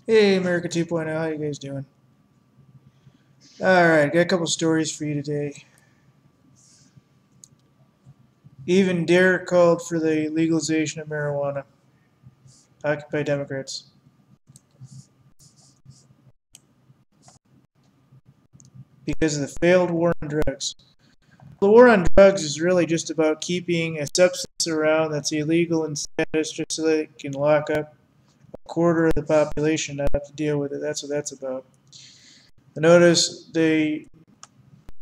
Hey, America 2.0, how you guys doing? Alright, got a couple stories for you today. Even D.A.R.E called for the legalization of marijuana. Occupy Democrats. Because of the failed war on drugs. The war on drugs is really just about keeping a substance around that's illegal in status just so they can lock up a quarter of the population and not have to deal with it. That's what that's about. I notice they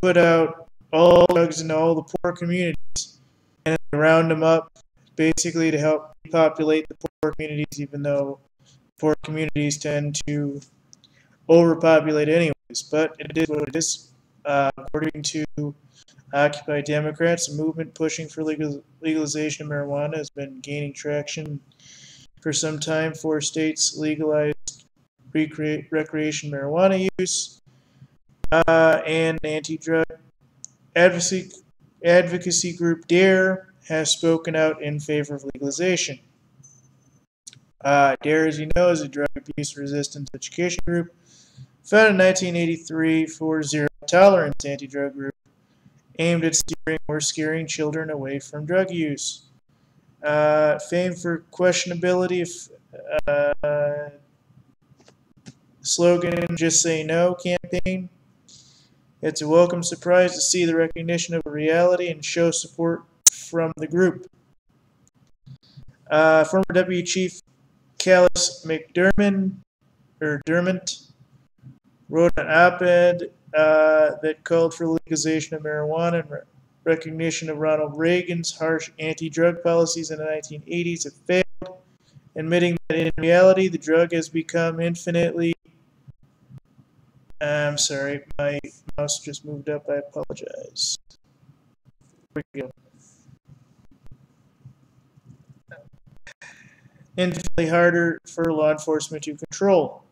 put out all drugs into all the poor communities and round them up basically to help repopulate the poor communities, even though poor communities tend to overpopulate anyways. But it is what it is. According to Occupy Democrats, a movement pushing for legalization of marijuana has been gaining traction for some time. 4 states legalized recreation marijuana use, and anti-drug advocacy group D.A.R.E has spoken out in favor of legalization. D.A.R.E, as you know, is a drug abuse resistance education group founded in 1983 for zero tolerance anti-drug group aimed at steering or scaring children away from drug use. Famed for questionability slogan "Just Say No" campaign. It's a welcome surprise to see the recognition of a reality and show support from the group. Former Deputy Chief Callis Dermont wrote an op-ed that called for legalization of marijuana and recognition of Ronald Reagan's harsh anti-drug policies in the 1980s have failed, admitting that in reality the drug has become infinitely... I'm sorry, my mouse just moved up, I apologize. Here we go. Infinitely harder for law enforcement to control.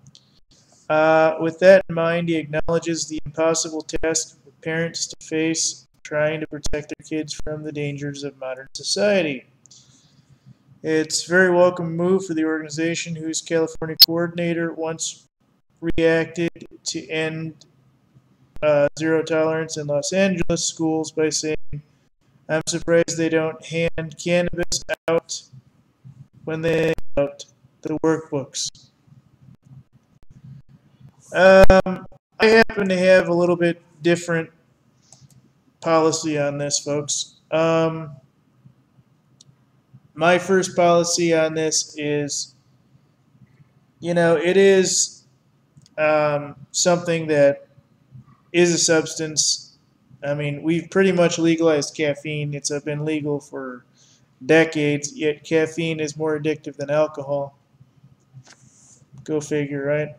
With that in mind, he acknowledges the impossible task for parents to face trying to protect their kids from the dangers of modern society. It's a very welcome move for the organization, whose California coordinator once reacted to end zero tolerance in Los Angeles schools by saying, "I'm surprised they don't hand cannabis out when they hand out the workbooks." I happen to have a little bit different policy on this, folks. My first policy on this is, it is something that is a substance. I mean, we've pretty much legalized caffeine. It's been legal for decades, yet caffeine is more addictive than alcohol. Go figure, right?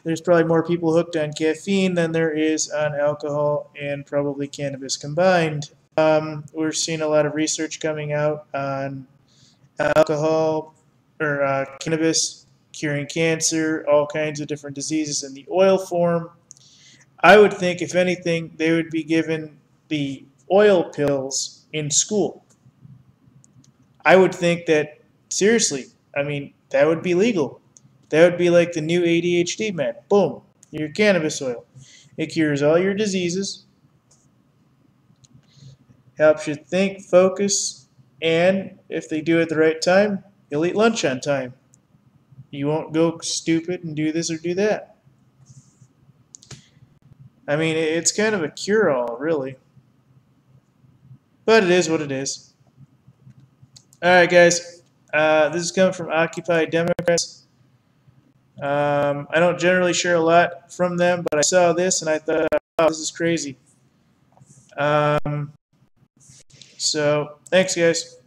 There's probably more people hooked on caffeine than there is on alcohol and probably cannabis combined. We're seeing a lot of research coming out on alcohol or cannabis curing cancer, all kinds of different diseases in the oil form. I would think, if anything, they would be given the oil pills in school. I would think that, seriously, I mean, that would be legal. That would be like the new ADHD med. Boom, your cannabis oil. It cures all your diseases, helps you think, focus, and if they do it at the right time, you'll eat lunch on time. You won't go stupid and do this or do that. I mean, it's kind of a cure-all, really. But it is what it is. Alright, guys. This is coming from Occupy Democrats. I don't generally share a lot from them, but I saw this and I thought, wow, this is crazy. So, thanks, guys.